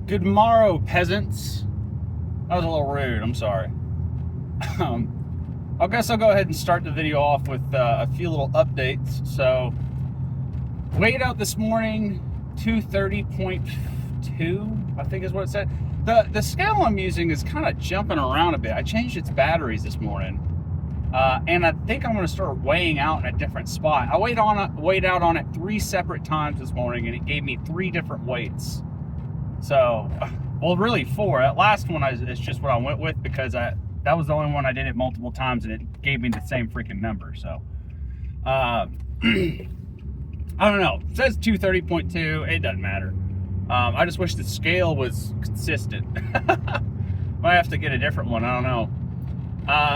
Good morrow, peasants. That was a little rude, I'm sorry. I guess I'll go ahead and start the video off with a few little updates. So, weighed out this morning, 230.2, I think is what it said. The scale I'm using is kind of jumping around a bit. I changed its batteries this morning. And I think I'm going to start weighing out in a different spot. I weighed out on it 3 separate times this morning, and it gave me 3 different weights. So, well, really 4. That last one is just what I went with because that was the only one I did it multiple times, and it gave me the same freaking number. So, I don't know. It says 230.2. It doesn't matter. I just wish the scale was consistent. Might have to get a different one. I don't know.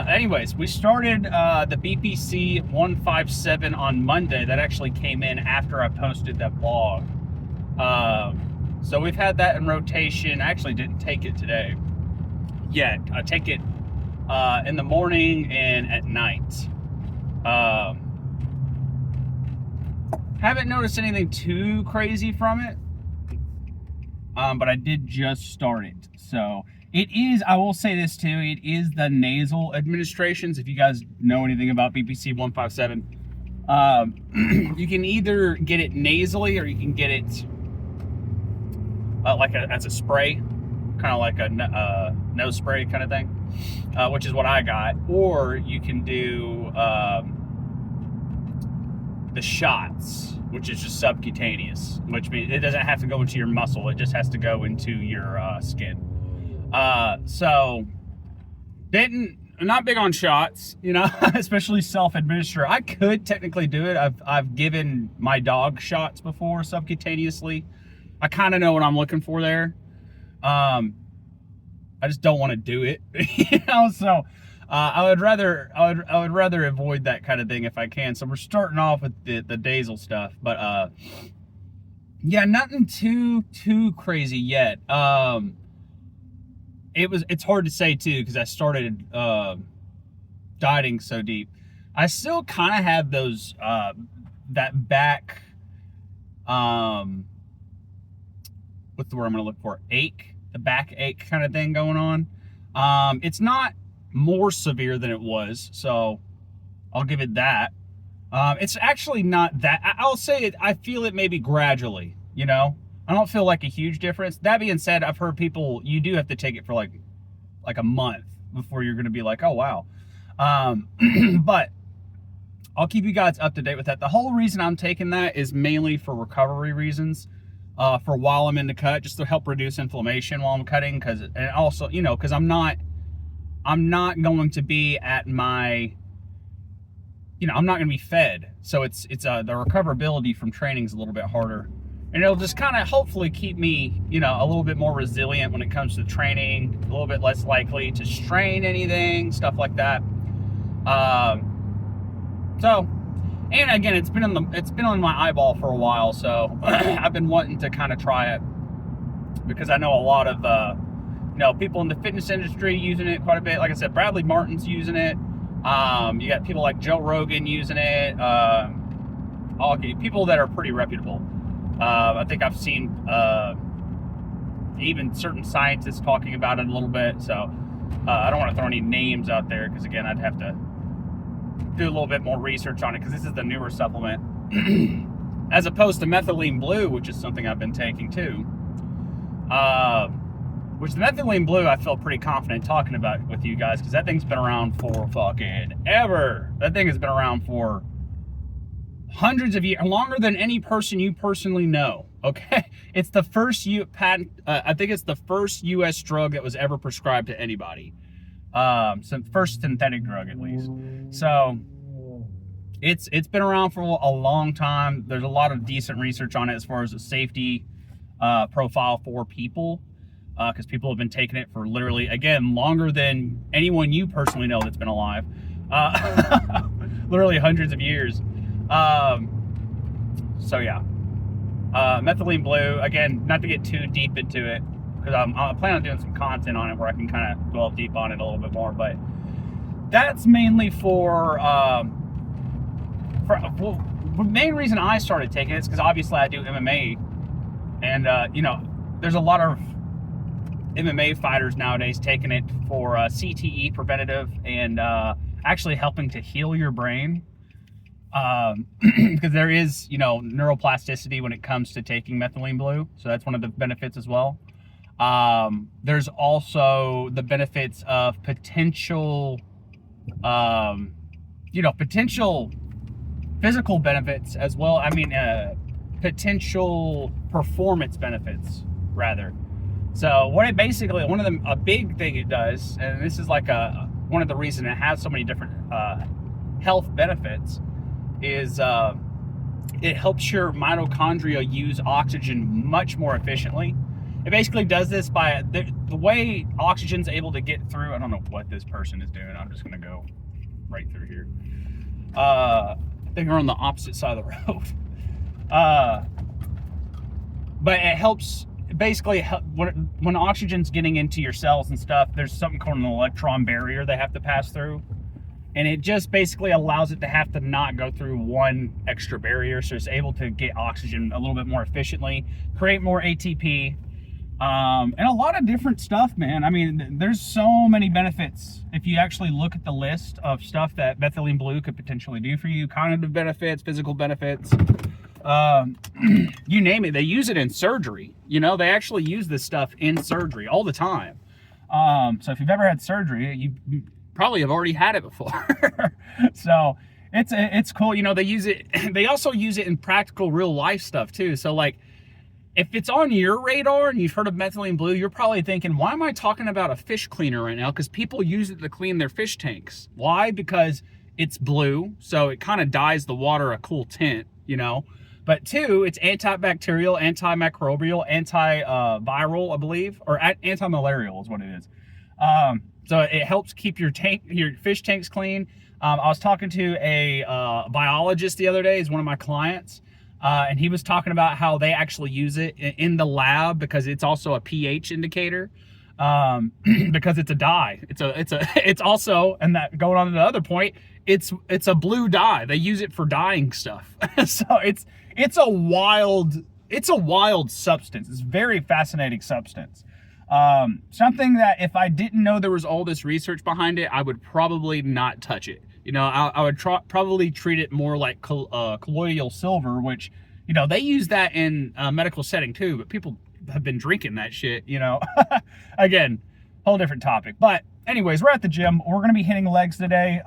Anyways, we started the BPC 157 on Monday. That actually came in after I posted that vlog. So we've had that in rotation. I actually didn't take it today yet. I take it in the morning and at night. Haven't noticed anything too crazy from it. But I did just start it. So it is, I will say this too, it is the nasal administrations. If you guys know anything about BPC 157, you can either get it nasally or you can get it as a spray, kind of like a nose spray kind of thing, which is what I got. Or you can do the shots, which is just subcutaneous, which means it doesn't have to go into your muscle. It just has to go into your skin. So not big on shots, you know, especially self-administer. I could technically do it. I've given my dog shots before subcutaneously. I kind of know what I'm looking for there. I just don't want to do it, you know. So I would rather avoid that kind of thing if I can. So we're starting off with the nasal stuff, but yeah, nothing too crazy yet. It's hard to say too because I started dieting so deep. I still kind of have those that back what's the word I'm gonna look for? Ache, the back ache kind of thing going on. It's not more severe than it was, so I'll give it that. It's actually not that. I'll say it. I feel it maybe gradually. You know, I don't feel like a huge difference. That being said, I've heard people, you do have to take it for like a month before you're going to be like, oh wow. But I'll keep you guys up to date with that. The whole reason I'm taking that is mainly for recovery reasons. For while I'm in the cut, just to help reduce inflammation while I'm cutting, and also, you know, because I'm not going to be at my, you know, I'm not going to be fed, so it's the recoverability from training is a little bit harder, and it'll just kind of hopefully keep me, you know, a little bit more resilient when it comes to training, a little bit less likely to strain anything, stuff like that. So. And again, it's been on my eyeball for a while, so I've been wanting to kind of try it because I know a lot of you know, people in the fitness industry using it quite a bit. Like I said, Bradley Martin's using it. You got people like Joe Rogan using it. People that are pretty reputable. I think I've seen even certain scientists talking about it a little bit. So I don't want to throw any names out there because again, I'd have to do a little bit more research on it because this is the newer supplement as opposed to methylene blue, which is something I've been taking too, which the methylene blue I feel pretty confident talking about with you guys because that thing's been around for fucking ever. That thing has been around for hundreds of years, longer than any person you personally know. Okay, it's the first I think it's the first U.S. drug that was ever prescribed to anybody. First synthetic drug at least. So it's been around for a long time. There's a lot of decent research on it as far as the safety profile for people, because people have been taking it for literally, again, longer than anyone you personally know that's been alive. Literally hundreds of years. So yeah, methylene blue, again, not to get too deep into it because I plan on doing some content on it where I can kind of dwell deep on it a little bit more, but that's mainly for well, the main reason I started taking it is because obviously I do MMA, and you know, there's a lot of MMA fighters nowadays taking it for CTE preventative and actually helping to heal your brain. Because there is, you know, neuroplasticity when it comes to taking methylene blue. So that's one of the benefits as well. There's also the benefits of potential, you know, potential physical benefits as well. I mean, potential performance benefits, rather. So what it basically, a big thing it does, and this is like one of the reasons it has so many different health benefits, is it helps your mitochondria use oxygen much more efficiently. It basically does this by the way oxygen's able to get through. I don't know what this person is doing. I'm just gonna go right through here. I think we're on the opposite side of the road. But it helps, basically, when oxygen's getting into your cells and stuff, there's something called an electron barrier they have to pass through. And it just basically allows it to have to not go through one extra barrier. So it's able to get oxygen a little bit more efficiently, create more ATP, and a lot of different stuff, man. I mean, there's so many benefits. If you actually look at the list of stuff that methylene blue could potentially do for you, cognitive benefits, physical benefits, you name it. They use it in surgery. You know, they actually use this stuff in surgery all the time. So if you've ever had surgery, you probably have already had it before. So it's cool. You know, they use it. They also use it in practical real life stuff too. So like, if it's on your radar and you've heard of methylene blue, you're probably thinking, why am I talking about a fish cleaner right now? Because people use it to clean their fish tanks. Why? Because it's blue, so it kind of dyes the water a cool tint, you know. But two, it's antibacterial, antimicrobial, antiviral, I believe, or antimalarial is what it is. So it helps keep your fish tanks clean. I was talking to a biologist the other day. He's one of my clients, and he was talking about how they actually use it in the lab because it's also a pH indicator. Because it's a dye. It's also, and that going on to the other point, it's a blue dye. They use it for dyeing stuff. So it's a wild substance. It's a very fascinating substance. Something that if I didn't know there was all this research behind it, I would probably not touch it. You know, I would probably treat it more like colloidal silver, which, you know, they use that in a medical setting too, but people have been drinking that shit, you know. Again, whole different topic. But anyways, we're at the gym. We're going to be hitting legs today.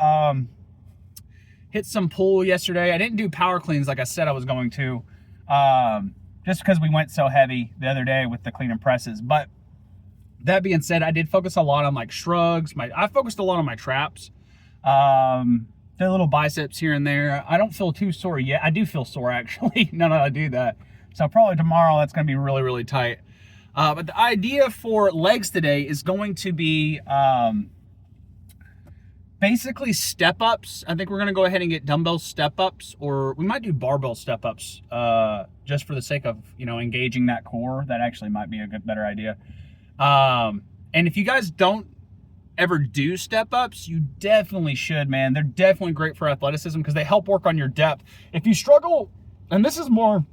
Hit some pull yesterday. I didn't do power cleans like I said I was going to, just because we went so heavy the other day with the clean and presses. But that being said, I did focus a lot on like shrugs. I focused a lot on my traps. Did a little biceps here and there. I don't feel too sore yet. I do feel sore actually. Now that I do that. So probably tomorrow that's going to be really, really tight. But the idea for legs today is going to be basically step-ups. I think we're going to go ahead and get dumbbell step-ups, or we might do barbell step-ups just for the sake of, you know, engaging that core. That actually might be a better idea. And if you guys don't ever do step-ups, you definitely should, man. They're definitely great for athleticism because they help work on your depth. If you struggle, and this is more,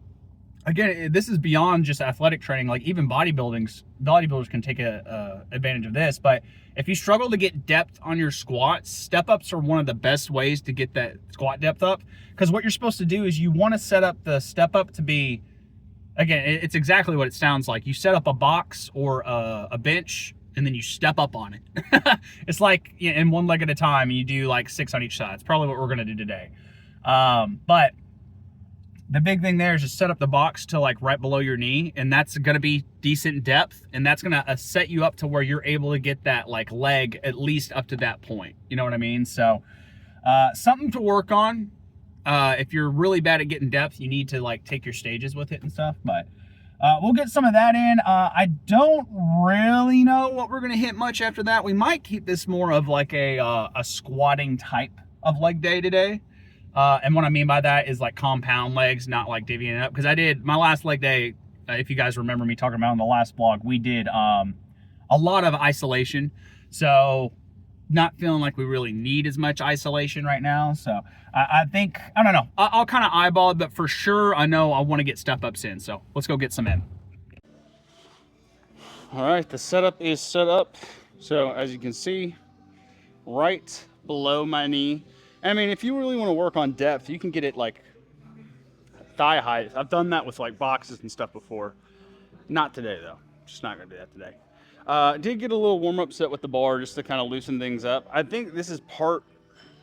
again, this is beyond just athletic training, like even bodybuilders can take advantage of this. But if you struggle to get depth on your squats, step-ups are one of the best ways to get that squat depth up. Because what you're supposed to do is you want to set up the step-up to be, again, it's exactly what it sounds like. You set up a box or a bench, and then you step up on it. It's like, you know, in one leg at a time, and you do like 6 on each side. It's probably what we're going to do today. But the big thing there is just set up the box to like right below your knee, and that's going to be decent depth, and that's going to set you up to where you're able to get that like leg at least up to that point. You know what I mean? So something to work on. If you're really bad at getting depth, you need to like take your stages with it and stuff. But we'll get some of that in. I don't really know what we're going to hit much after that. We might keep this more of like a squatting type of leg day today. And what I mean by that is like compound legs, not like divvying it up. Because I did my last leg day, if you guys remember me talking about in the last vlog, we did a lot of isolation. So not feeling like we really need as much isolation right now. So I think, I don't know, I'll kind of eyeball it, but for sure I know I want to get step ups in. So let's go get some in. All right, the setup is set up. So as you can see, right below my knee. I mean, if you really want to work on depth, you can get it like thigh height. I've done that with like boxes and stuff before. Not today though. Just not gonna do that today. Did get a little warm up set with the bar just to kind of loosen things up. I think this is part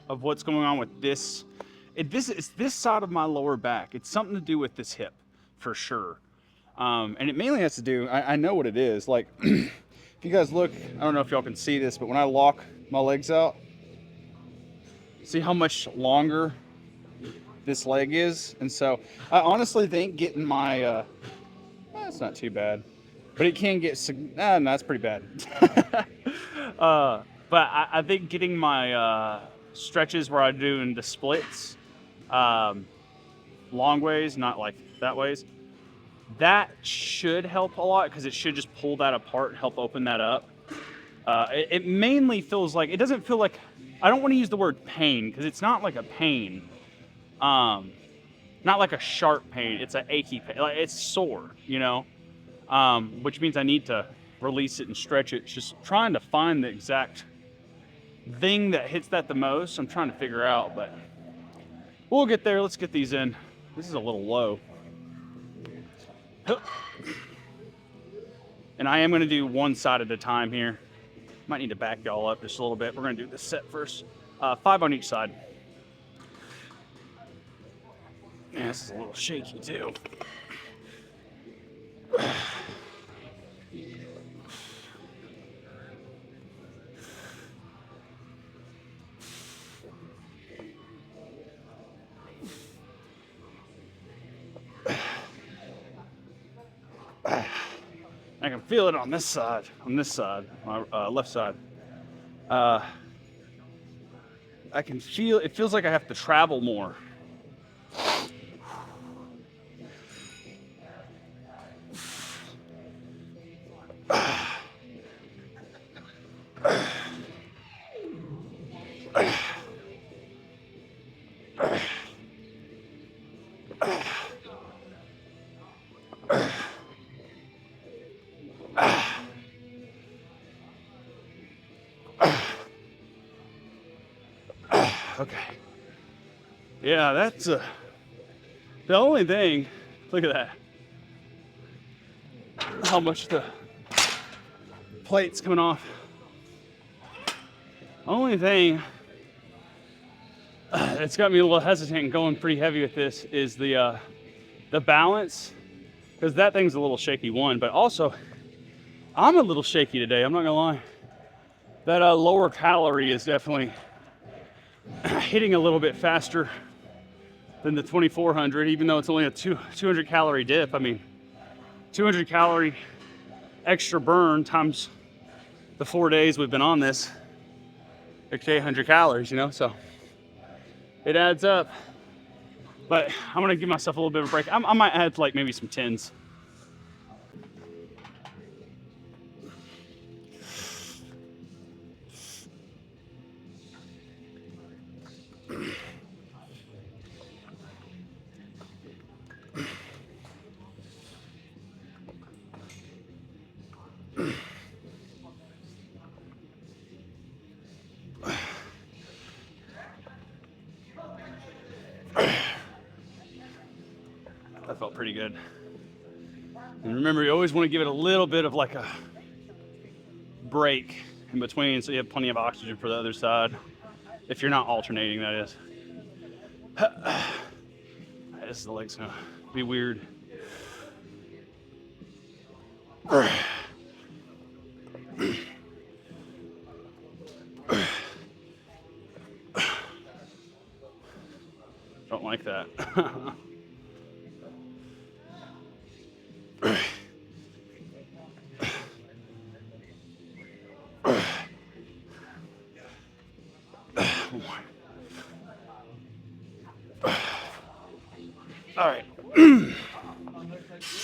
of what's going on with this. It's this side of my lower back. It's something to do with this hip for sure. And it mainly has to do, I know what it is. Like, if you guys look, I don't know if y'all can see this, but when I lock my legs out, see how much longer this leg is? And so I honestly think getting my, that's not too bad, but it can get, no, that's pretty bad. But I think getting my stretches where I do into splits, long ways, not like that ways, that should help a lot because it should just pull that apart and help open that up. It mainly feels like, it doesn't feel like, I don't want to use the word pain because it's not like a pain. Not like a sharp pain. It's an achy pain. Like it's sore, you know, which means I need to release it and stretch it. It's just trying to find the exact thing that hits that the most. I'm trying to figure out, but we'll get there. Let's get these in. This is a little low. And I am going to do one side at a time here. Might need to back y'all up just a little bit. We're going to do this set first. 5 on each side. Yeah, this is a little shaky too. I can feel it on this side, my left side. I can feel, it feels like I have to travel more. Okay. Yeah, that's the only thing. Look at that. How much the plate's coming off. Only thing that's got me a little hesitant and going pretty heavy with this is the balance, because that thing's a little shaky one, but also I'm a little shaky today. I'm not gonna lie. That lower calorie is definitely hitting a little bit faster than the 2400, even though it's only a 200 calorie dip. I mean, 200 calorie extra burn times the 4 days we've been on this, it's 800 calories, you know, so it adds up. But I'm gonna give myself a little bit of a break. I might add like maybe some 10s. That felt pretty good. And remember, you always want to give it a little bit of like a break in between so you have plenty of oxygen for the other side. If you're not alternating, that is. This the leg's gonna be weird. Don't like that. All right.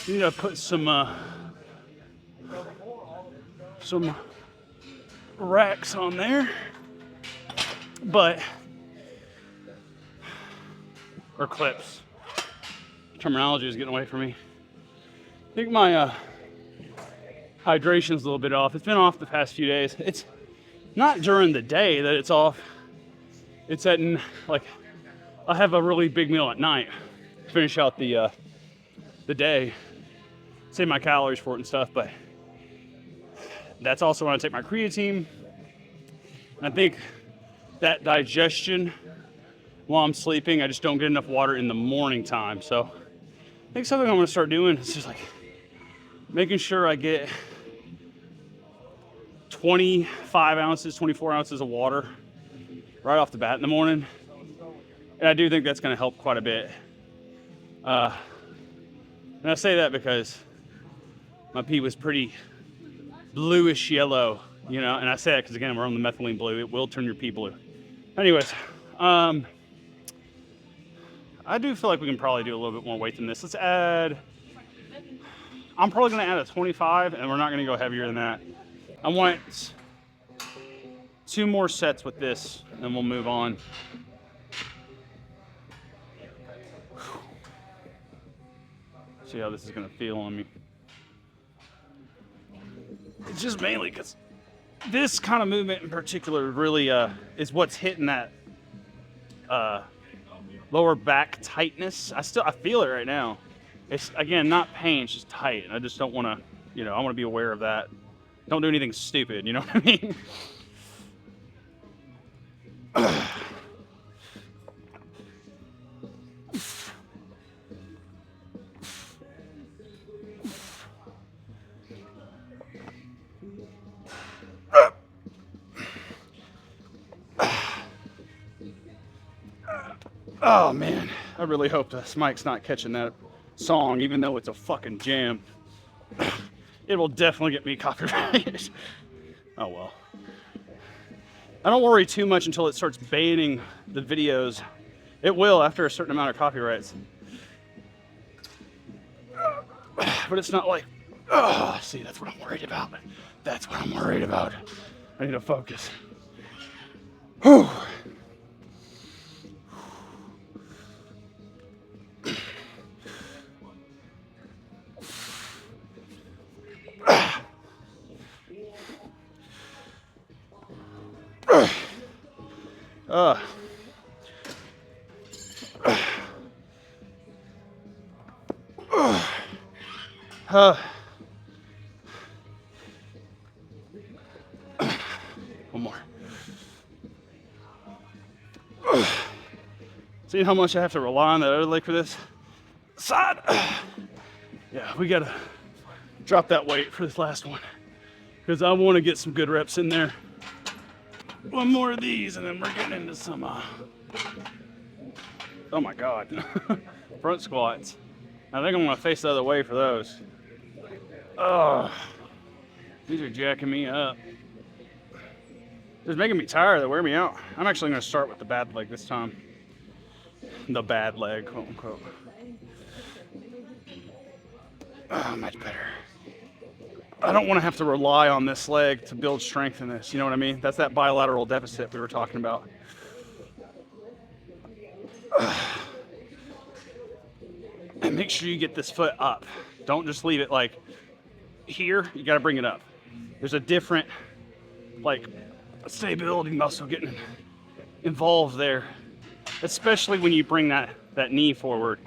Need to put some racks on there, but or clips. Terminology is getting away from me. I think my hydration's a little bit off. It's been off the past few days. It's not during the day that it's off. It's at, like, I have a really big meal at night, finish out the day, save my calories for it and stuff, but that's also when I take my creatine. And I think that digestion while I'm sleeping, I just don't get enough water in the morning time. So I think something I'm gonna start doing is just like making sure I get 25 ounces, 24 ounces of water right off the bat in the morning. And I do think that's gonna help quite a bit. And I say that because my pee was pretty bluish yellow, you know, and I say that because, again, we're on the methylene blue. It will turn your pee blue. Anyways, I do feel like we can probably do a little bit more weight than this. Let's add, I'm probably gonna add a 25, and we're not gonna go heavier than that. I want 2 more sets with this, and we'll move on. See how this is gonna feel on me. It's just mainly because this kind of movement in particular really is what's hitting that lower back tightness. I feel it right now. It's, again, not pain, it's just tight. And I just don't want to, you know, I want to be aware of that. Don't do anything stupid, you know what I mean? Oh man, I really hope this mic's not catching that song, even though it's a fucking jam. It will definitely get me copyrighted. Oh well. I don't worry too much until it starts banning the videos. It will after a certain amount of copyrights. But it's not like, oh, see, that's what I'm worried about. That's what I'm worried about. I need to focus. Whew. One more. See how much I have to rely on that other leg for this side? Yeah, we gotta drop that weight for this last one because I want to get some good reps in there. One more of these and then we're getting into some oh my god, front squats. I think I'm gonna face the other way for those. Oh, these are jacking me up. They're making me tired. They wear me out. I'm actually gonna start with the bad leg this time. The bad leg, quote unquote. Oh, much better. I don't want to have to rely on this leg to build strength in this. You know what I mean? That's that bilateral deficit we were talking about. And make sure you get this foot up. Don't just leave it like here. You got to bring it up. There's a different, like, stability muscle getting involved there, especially when you bring that knee forward.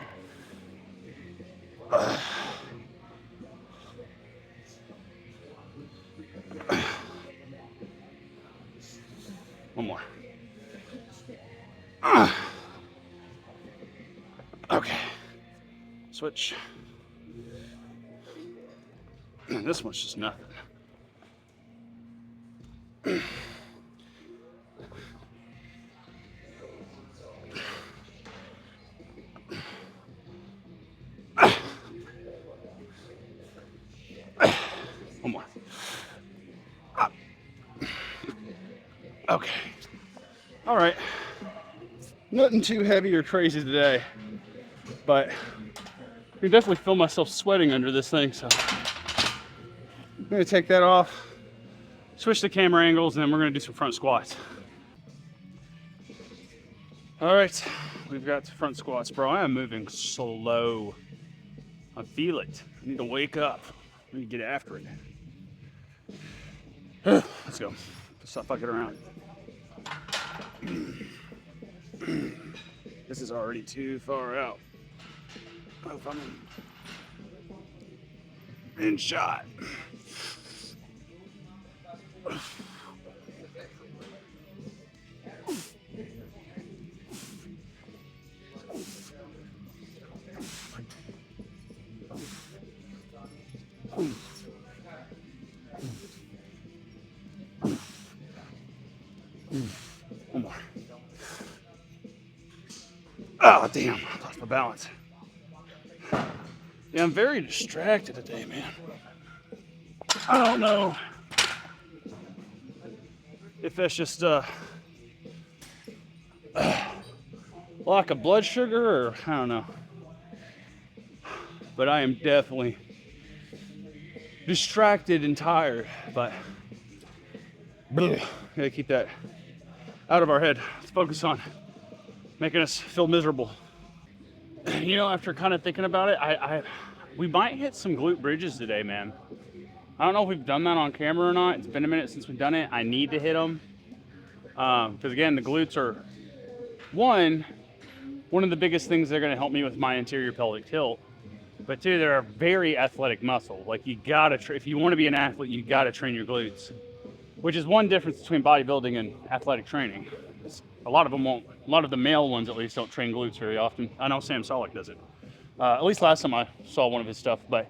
One more. Okay. Switch. This one's just nothing. One more. Okay. All right. Nothing too heavy or crazy today, but I can definitely feel myself sweating under this thing, so I'm gonna take that off, switch the camera angles, and then we're gonna do some front squats. All right, we've got front squats, bro. I am moving slow. I feel it. I need to wake up. I need to get after it. Let's go. Stop fucking around. This is already too far out. Oh, I'm in shot. One more. Oh, damn. I lost my balance. Yeah, I'm very distracted today, man. I don't know if that's just lack of blood sugar or I don't know. But I am definitely distracted and tired. But gotta keep that out of our head. Let's focus on making us feel miserable. You know, after kind of thinking about it, we might hit some glute bridges today, man. I don't know if we've done that on camera or not. It's been a minute since we've done it. I need to hit them. Because again, the glutes are one of the biggest things that are going to help me with my anterior pelvic tilt. But two, they're a very athletic muscle. Like you gotta, if you want to be an athlete, you gotta train your glutes. Which is one difference between bodybuilding and athletic training. A lot of them won't. A lot of the male ones, at least, don't train glutes very often. I know Sam Solik does it. At least last time I saw one of his stuff. But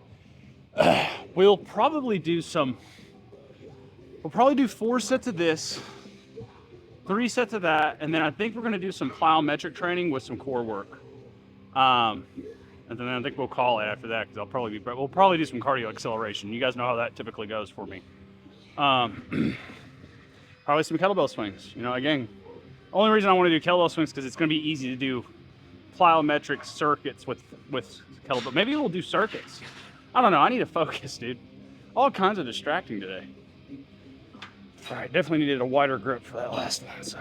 we'll probably do 4 sets of this, 3 sets of that, and then I think we're going to do some plyometric training with some core work. And then I think we'll call it after that because we'll probably do some cardio acceleration. You guys know how that typically goes for me. Probably some kettlebell swings. You know, again, only reason I want to do kettlebell swings because it's going to be easy to do plyometric circuits with kettlebell. Maybe we'll do circuits. I don't know. I need to focus, dude. All kinds of distracting today. All right, definitely needed a wider grip for that last one. So.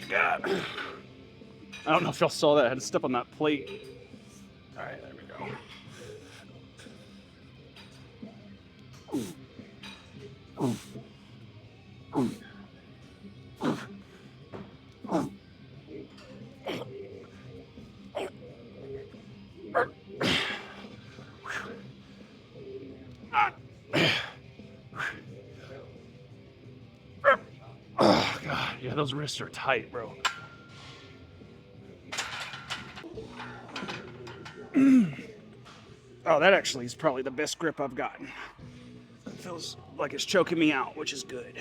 God. I don't know if y'all saw that. I had to step on that plate. All right, there we go. Oh, God. Yeah, those wrists are tight, bro. Oh, that actually is probably the best grip I've gotten. It feels like it's choking me out, which is good.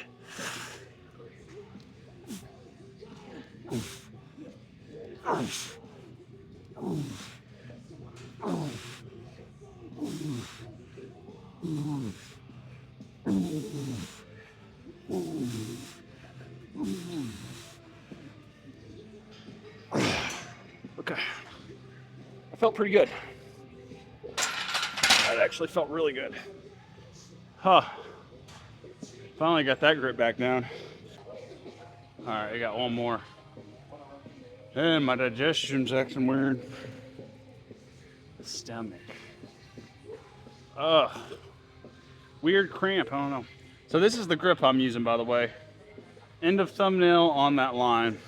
Okay. I felt pretty good. That actually felt really good. Huh. Finally got that grip back down. All right, I got one more. And my digestion's acting weird. The stomach. Ugh. Weird cramp, I don't know. So this is the grip I'm using, by the way. End of thumbnail on that line.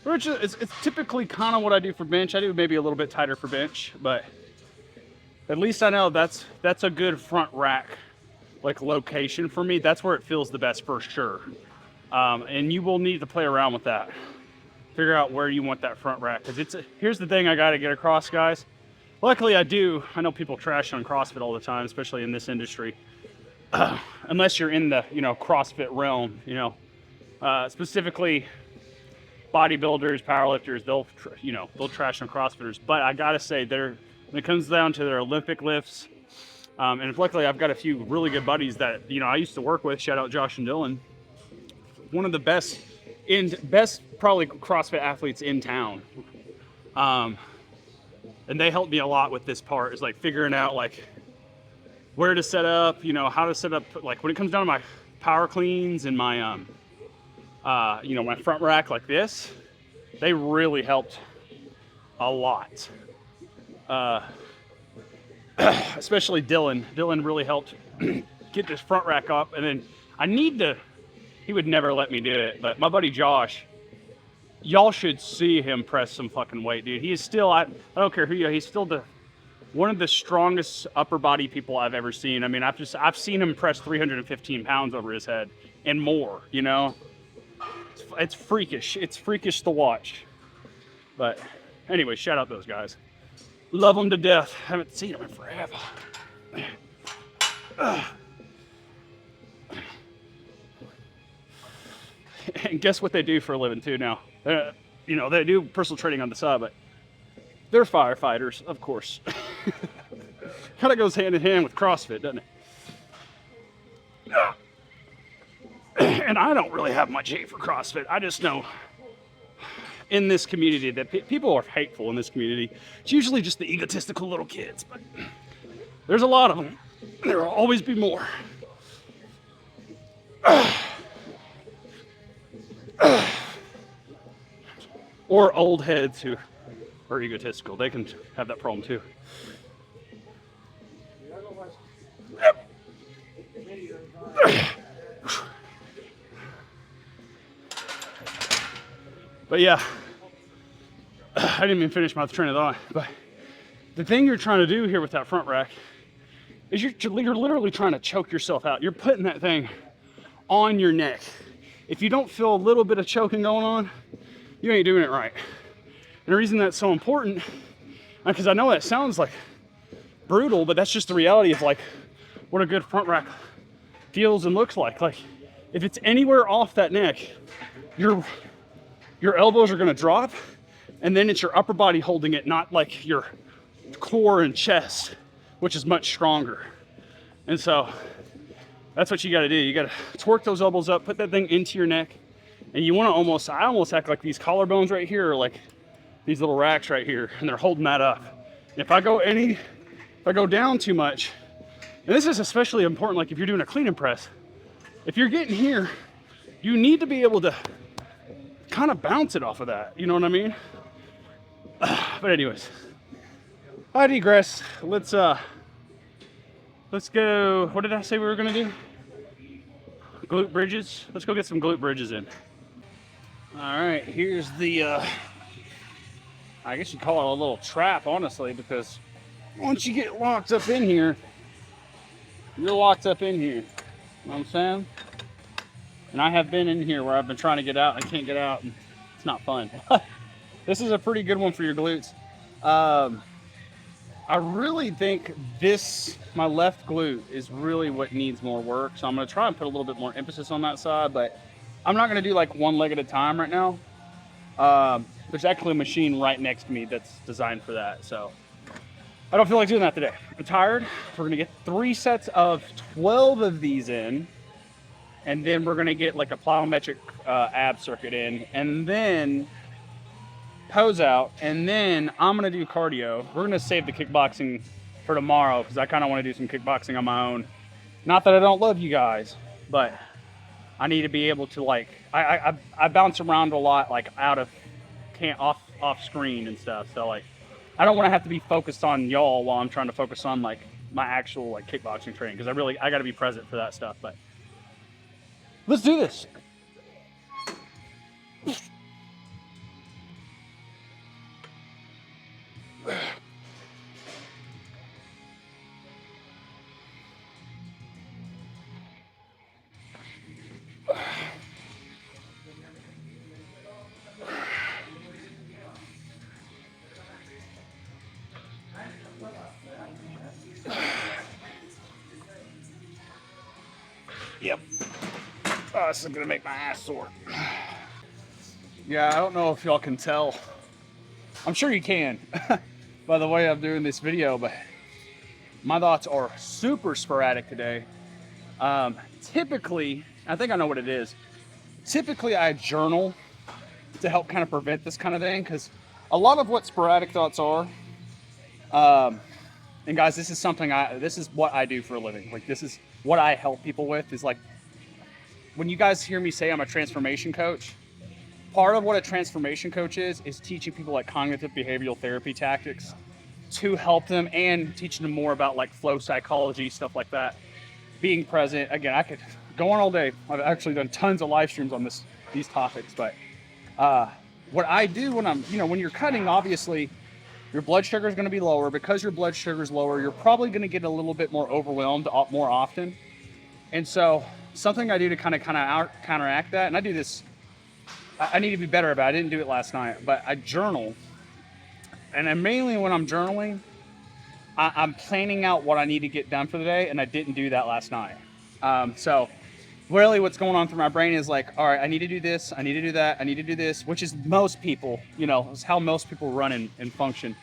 Which is it's typically kind of what I do for bench. I do maybe a little bit tighter for bench, but at least I know that's a good front rack like location for me. That's where it feels the best for sure. And you will need to play around with that. Figure out where you want that front rack. Because here's the thing I got to get across, guys. Luckily I do. I know people trash on CrossFit all the time, especially in this industry. Unless you're in the, CrossFit realm, specifically bodybuilders, powerlifters, they'll trash on CrossFitters. But I gotta say, when it comes down to their Olympic lifts, and luckily I've got a few really good buddies that I used to work with. Shout out Josh and Dylan, one of the best probably CrossFit athletes in town. And they helped me a lot with this part. Is like figuring out like where to set up, how to set up. Like when it comes down to my power cleans and my my front rack like this, they really helped a lot. especially Dylan. Dylan really helped get this front rack up, and then he would never let me do it, but my buddy Josh, y'all should see him press some fucking weight, dude. He is still, I don't care who you are, he's still one of the strongest upper body people I've ever seen. I mean, I've seen him press 315 pounds over his head and more, you know? It's freakish. It's freakish to watch. But anyway, shout out those guys. Love them to death. Haven't seen them in forever. And guess what they do for a living too now? You know, they do personal training on the side, but they're firefighters, of course. Kind of goes hand in hand with CrossFit, doesn't it? And I don't really have much hate for CrossFit. I just know in this community that people are hateful in this community. It's usually just the egotistical little kids, but there's a lot of them. There will always be more. Or old heads who are egotistical. They can have that problem too. But yeah, I didn't even finish my train of thought. But the thing you're trying to do here with that front rack is you're literally trying to choke yourself out. You're putting that thing on your neck. If you don't feel a little bit of choking going on, you ain't doing it right. And the reason that's so important, because I know that sounds like brutal, but that's just the reality of like what a good front rack feels and looks like. Like if it's anywhere off that neck, your elbows are gonna drop, and then it's your upper body holding it, not like your core and chest, which is much stronger. And so that's what you gotta do. You gotta twerk those elbows up, put that thing into your neck, and you wanna I almost act like these collarbones right here are like these little racks right here, and they're holding that up. And if I go down too much, and this is especially important, like if you're doing a clean and press, if you're getting here, you need to be able to kind of bounce it off of that. You know what I mean? But anyways, I digress. Let's go. What did I say we were gonna do? Glute bridges. Let's go get some glute bridges in. All right, here's the, I guess you'd call it a little trap, honestly, because once you get locked up in here, you're locked up in here. You know what I'm saying? And I have been in here where I've been trying to get out and I can't get out, and it's not fun. This is a pretty good one for your glutes. I really think my left glute is really what needs more work. So I'm gonna try and put a little bit more emphasis on that side, but I'm not gonna do like one leg at a time right now. There's actually a machine right next to me that's designed for that. So I don't feel like doing that today. I'm tired. We're gonna get 3 sets of 12 of these in, and then we're gonna get like a plyometric ab circuit in, and then pose out, and then I'm gonna do cardio. We're gonna save the kickboxing for tomorrow because I kind of want to do some kickboxing on my own. Not that I don't love you guys, but I need to be able to like I bounce around a lot, like off screen and stuff. So like I don't want to have to be focused on y'all while I'm trying to focus on like my actual like kickboxing training, because I got to be present for that stuff. But let's do this. Yep. Oh, this is gonna make my ass sore. Yeah, I don't know if y'all can tell. I'm sure you can by the way I'm doing this video, but my thoughts are super sporadic today. Typically, I think I know what it is. Typically, I journal to help kind of prevent this kind of thing, because a lot of what sporadic thoughts are, and guys, this is what I do for a living. Like, this is what I help people with, is like, when you guys hear me say I'm a transformation coach, part of what a transformation coach is teaching people like cognitive behavioral therapy tactics to help them and teaching them more about like flow psychology, stuff like that. Being present. Again, I could go on all day. I've actually done tons of live streams on these topics, but what I do when I'm, when you're cutting, obviously your blood sugar is going to be lower. Because your blood sugar is lower, you're probably going to get a little bit more overwhelmed more often. And so something I do to kind of counteract that, and I do this, I need to be better about it. I didn't do it last night, but I journal. And then mainly when I'm journaling, I'm planning out what I need to get done for the day, and I didn't do that last night. So really what's going on through my brain is like, all right, I need to do this, I need to do that, I need to do this, which is most people, is how most people run and function.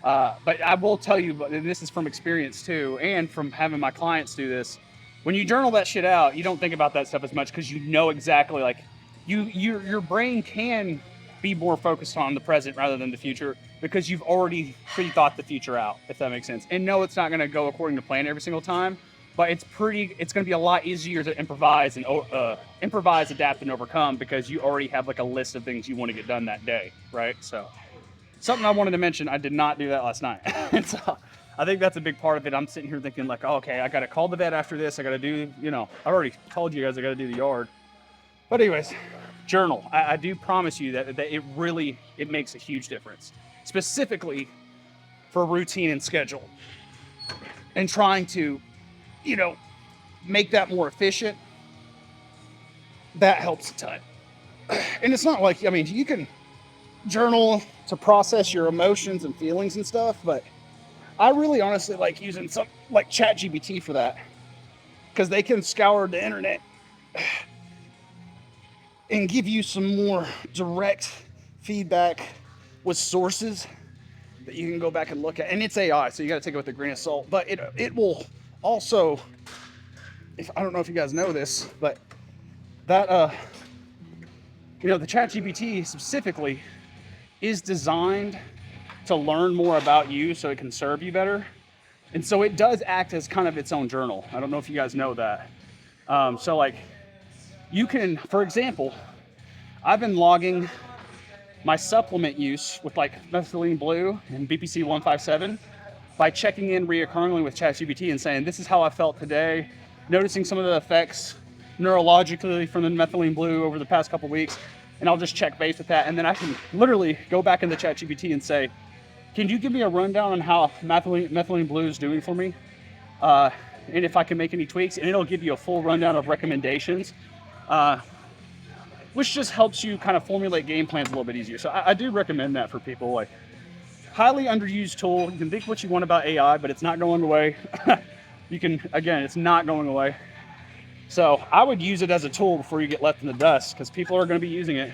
But I will tell you, and this is from experience too, and from having my clients do this, when you journal that shit out, you don't think about that stuff as much because you know exactly, like, your brain can be more focused on the present rather than the future because you've already pre-thought the future out, if that makes sense. And no, it's not going to go according to plan every single time, but it's going to be a lot easier to improvise, adapt, and overcome because you already have like a list of things you want to get done that day, right? So something I wanted to mention, I did not do that last night. And so I think that's a big part of it. I'm sitting here thinking like, oh, okay, I got to call the vet after this. I got to do, I already told you guys I got to do the yard. But anyways, journal. I do promise you that it makes a huge difference, specifically for routine and schedule and trying to, make that more efficient. That helps a ton. And it's not like, you can journal to process your emotions and feelings and stuff, but I really honestly like using some like ChatGPT for that because they can scour the internet and give you some more direct feedback with sources that you can go back and look at. And it's AI, so you got to take it with a grain of salt. But it will also, I don't know if you guys know this, but that the ChatGPT specifically is designed to learn more about you so it can serve you better. And so it does act as kind of its own journal. I don't know if you guys know that. So like you can, for example, I've been logging my supplement use with like methylene blue and BPC 157 by checking in reoccurringly with ChatGPT and saying, this is how I felt today, noticing some of the effects neurologically from the methylene blue over the past couple weeks. And I'll just check base with that. And then I can literally go back into ChatGPT and say, can you give me a rundown on how methylene blue is doing for me? And if I can make any tweaks, and it'll give you a full rundown of recommendations, which just helps you kind of formulate game plans a little bit easier. So I do recommend that for people. Like, highly underused tool. You can think what you want about AI, but it's not going away. It's not going away. So I would use it as a tool before you get left in the dust because people are going to be using it.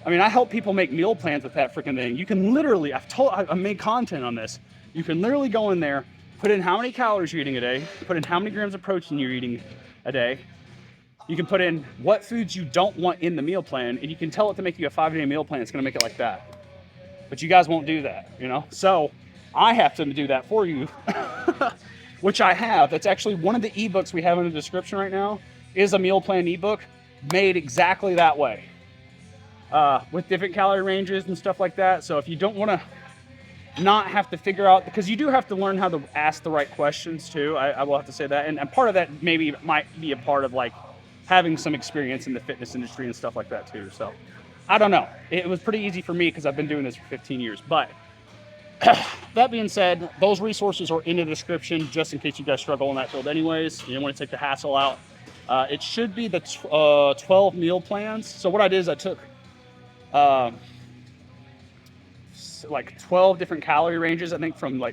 I help people make meal plans with that freaking thing. You can literally, I've made content on this. You can literally go in there, put in how many calories you're eating a day, put in how many grams of protein you're eating a day. You can put in what foods you don't want in the meal plan, and you can tell it to make you a 5-day meal plan. It's going to make it like that. But you guys won't do that, So I have to do that for you, which I have. That's actually one of the ebooks we have in the description right now is a meal plan ebook made exactly that way. With different calorie ranges and stuff like that. So if you don't want to not have to figure out, because you do have to learn how to ask the right questions too. I will have to say that. And part of that maybe might be a part of like having some experience in the fitness industry and stuff like that too. So I don't know. It was pretty easy for me because I've been doing this for 15 years. But that being said, those resources are in the description just in case you guys struggle in that field anyways. You don't want to take the hassle out. It should be the 12 meal plans. So what I did is I took like 12 different calorie ranges. I think from I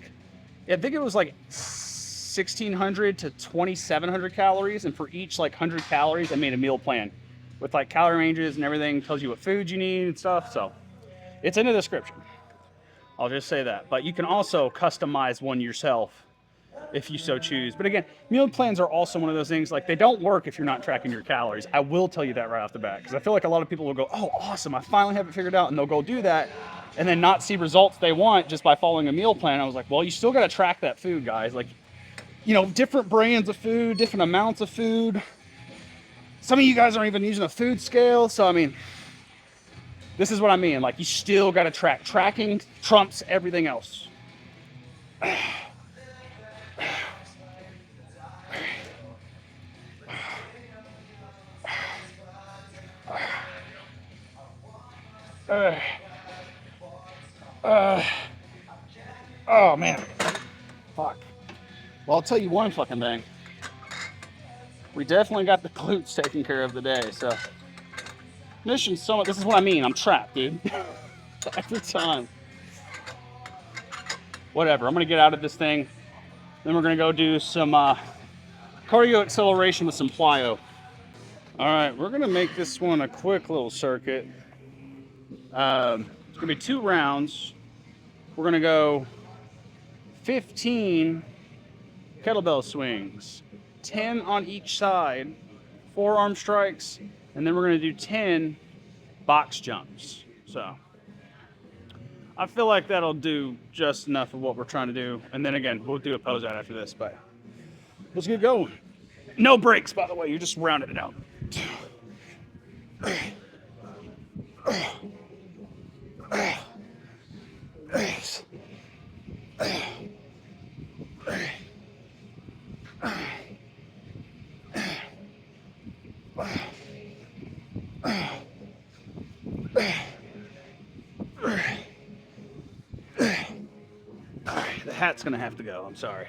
think it was like 1,600 to 2,700 calories. And for each 100 calories, I made a meal plan with calorie ranges and everything. Tells you what foods you need and stuff. So it's in the description. I'll just say that. But you can also customize one yourself if you so choose. But again, meal plans are also one of those things, they don't work if you're not tracking your calories. I will tell you that right off the bat, because I feel like a lot of people will go, oh, awesome, I finally have it figured out, and they'll go do that and then not see results they want just by following a meal plan. I was like, well, you still got to track that food, guys. Different brands of food, different amounts of food. Some of you guys aren't even using a food scale. So, this is what I mean. You still got to track. Tracking trumps everything else. Oh man. Fuck. Well, I'll tell you one fucking thing. We definitely got the glutes taken care of today, so mission summit. This is what I mean. I'm trapped, dude. Every time. Whatever. I'm gonna get out of this thing. Then we're gonna go do some cardio acceleration with some plyo. All right, we're gonna make this one a quick little circuit. It's gonna be 2 rounds. We're gonna go 15 kettlebell swings, 10 on each side, forearm strikes, and then we're gonna do 10 box jumps. So I feel like that'll do just enough of what we're trying to do. And then again, we'll do a pose out after this, but let's get going. No breaks, by the way, you just rounded it out. The hat's gonna have to go, I'm sorry.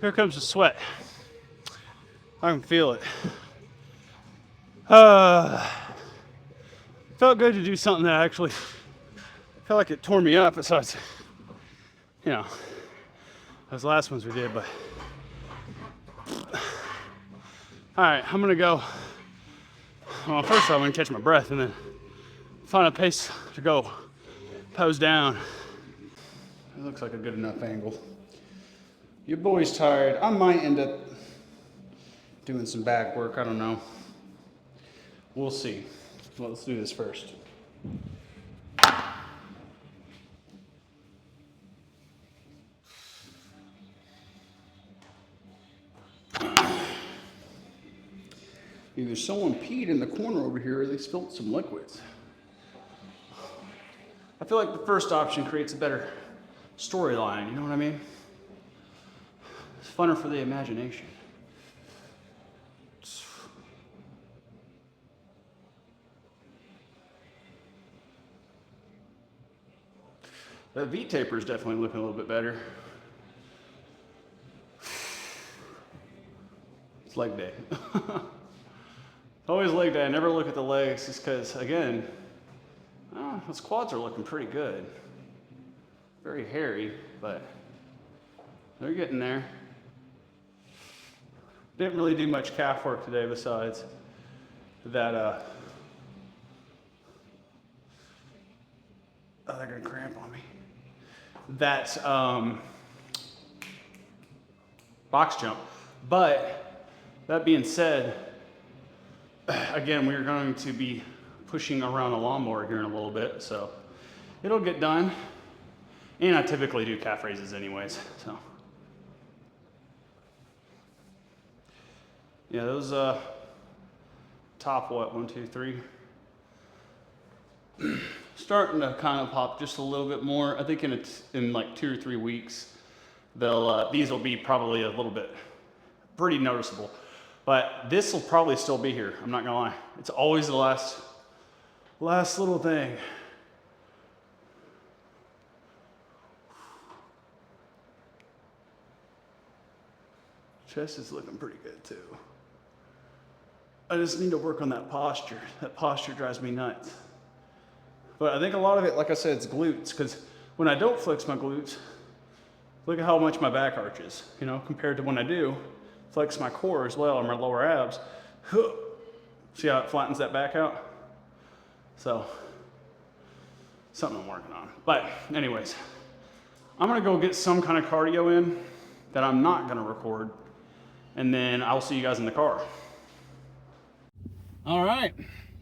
Here comes the sweat. I can feel it. felt good to do something that actually felt like it tore me up, besides, you know, those last ones we did. But all right, I'm gonna go. Well, first I'm gonna catch my breath and then find a pace to go pose down. It looks like a good enough angle. Your boy's tired. I might end up doing some back work. I don't know. We'll see. Well, let's do this first. Either someone peed in the corner over here or they spilled some liquids. I feel like the first option creates a better storyline, you know what I mean? It's funner for the imagination. The V taper is definitely looking a little bit better. It's leg day. Always leg day. I never look at the legs just because, again, those quads are looking pretty good. Very hairy, but they're getting there. Didn't really do much calf work today besides that, oh, they're gonna cramp on me. That box jump. But that being said, again, we're going to be pushing around a lawnmower here in a little bit, so it'll get done. And I typically do calf raises anyways, so. Yeah, those top, what, 1, 2, 3? Starting to kind of pop just a little bit more. I think in like 2 or 3 weeks, these will be probably a little bit pretty noticeable. But this will probably still be here. I'm not gonna lie. It's always the last little thing. Chest is looking pretty good too. I just need to work on that posture. That posture drives me nuts. But I think a lot of it, like I said, it's glutes, because when I don't flex my glutes, look at how much my back arches, you know, compared to when I do flex my core as well, and my lower abs. See how it flattens that back out? So, something I'm working on. But anyways, I'm gonna go get some kind of cardio in that I'm not gonna record, and then I'll see you guys in the car. All right,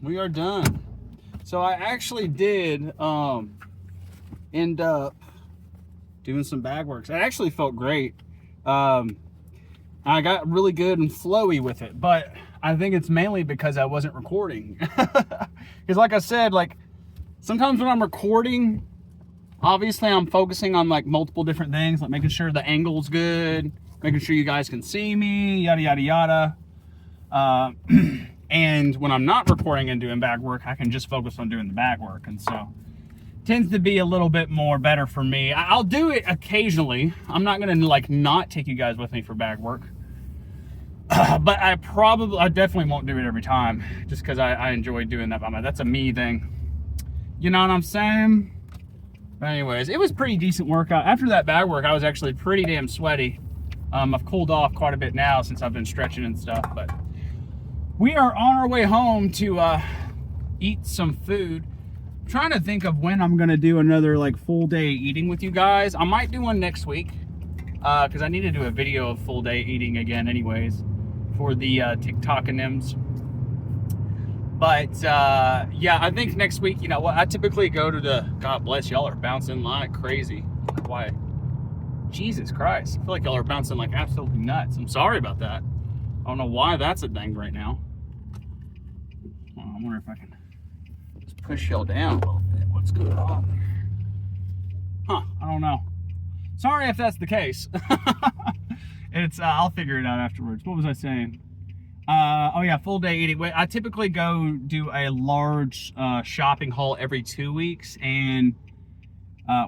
we are done. So I actually did end up doing some bag works. It actually felt great. I got really good and flowy with it, but I think it's mainly because I wasn't recording. Because like I said, like sometimes when I'm recording, obviously I'm focusing on like multiple different things, like making sure the angle's good, making sure you guys can see me, yada, yada, yada. And when I'm not recording and doing back work, I can just focus on doing the back work. And so it tends to be a little bit more better for me. I'll do it occasionally. I'm not gonna like not take you guys with me for back work. But I definitely won't do it every time, just because I enjoy doing that by myself. That's a me thing. You know what I'm saying? But anyways, it was pretty decent workout. After that back work, I was actually pretty damn sweaty. I've cooled off quite a bit now since I've been stretching and stuff, but we are on our way home to eat some food. I'm trying to think of when I'm gonna do another like full day eating with you guys. I might do one next week, because I need to do a video of full day eating again anyways for the TikTok and Nims. But yeah, I think next week, you know what, I typically go to the, God bless, y'all are bouncing like crazy. Why? Jesus Christ, I feel like y'all are bouncing like absolutely nuts. I'm sorry about that. I don't know why that's a thing right now. Oh, I wonder if I can just push y'all down a little bit. What's going on there? Huh, I don't know. Sorry if that's the case. It's I'll figure it out afterwards. What was I saying? Oh yeah, full day eating. I typically go do a large shopping haul every 2 weeks, and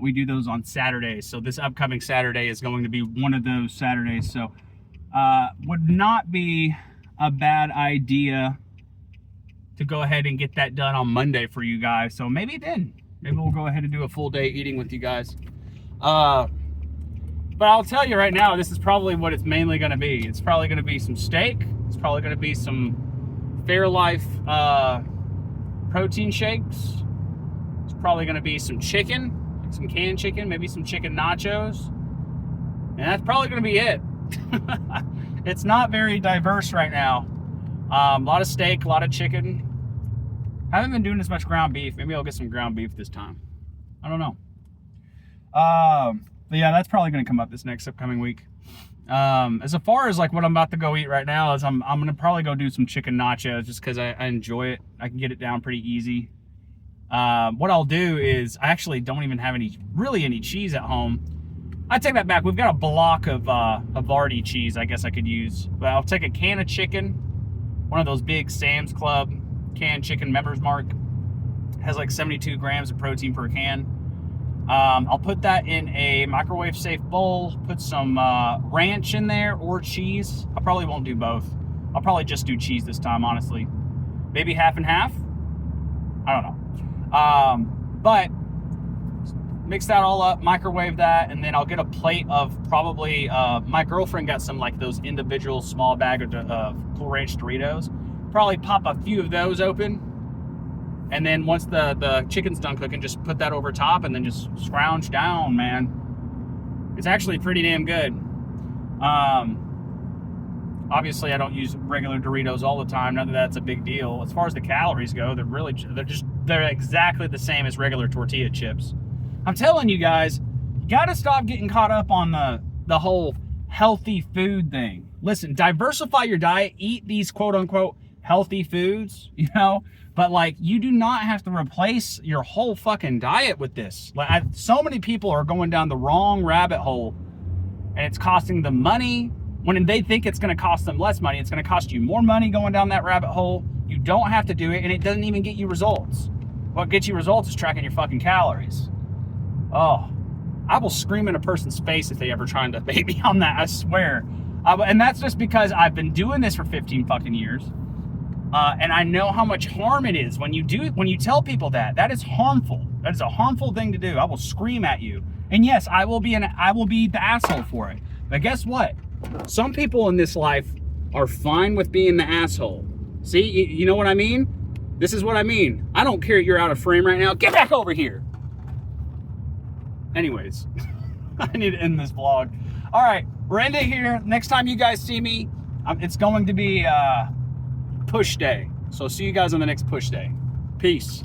we do those on Saturdays. So this upcoming Saturday is going to be one of those Saturdays. So would not be a bad idea to go ahead and get that done on Monday for you guys. So maybe we'll go ahead and do a full day eating with you guys. But I'll tell you right now, this is probably what it's mainly going to be. It's probably going to be some steak. It's probably going to be some Fairlife protein shakes. It's probably going to be some chicken, like some canned chicken, maybe some chicken nachos. And that's probably going to be it. It's not very diverse right now. A lot of steak, a lot of chicken. I haven't been doing as much ground beef. Maybe I'll get some ground beef this time. I don't know. But yeah, that's probably going to come up this next upcoming week. As far as like what I'm about to go eat right now is I'm going to probably go do some chicken nachos just because I enjoy it. I can get it down pretty easy. What I'll do is I actually don't even have any cheese at home. I take that back. We've got a block of Havarti cheese I guess I could use. But I'll take a can of chicken, one of those big Sam's Club canned chicken Members Mark. It has like 72 grams of protein per can. I'll put that in a microwave safe bowl, put some ranch in there or cheese. I probably won't do both. I'll probably just do cheese this time, honestly. Maybe half and half. I don't know. But mix that all up, microwave that, and then I'll get a plate of probably, my girlfriend got some like those individual small bag of Cool Ranch Doritos. Probably pop a few of those open. And then once the chicken's done cooking, just put that over top and then just scrounge down, man. It's actually pretty damn good. Obviously I don't use regular Doritos all the time. None of that's a big deal. As far as the calories go, they're exactly the same as regular tortilla chips. I'm telling you guys, you gotta stop getting caught up on the whole healthy food thing. Listen, diversify your diet, eat these quote unquote healthy foods, you know, but like you do not have to replace your whole fucking diet with this. Like so many people are going down the wrong rabbit hole and it's costing them money when they think it's going to cost them less money. It's going to cost you more money going down that rabbit hole. You don't have to do it and it doesn't even get you results. What gets you results is tracking your fucking calories. Oh, I will scream in a person's face if they ever try to bait me on that, I swear. And that's just because I've been doing this for 15 fucking years. And I know how much harm it is when you tell people that is harmful. That is a harmful thing to do. I will scream at you. And yes, I will be the asshole for it. But guess what? Some people in this life are fine with being the asshole. See, you know what I mean? This is what I mean. I don't care you're out of frame right now. Get back over here. Anyways, I need to end this vlog. All right, we're ending here. Next time you guys see me, it's going to be push day. So see you guys on the next push day. Peace.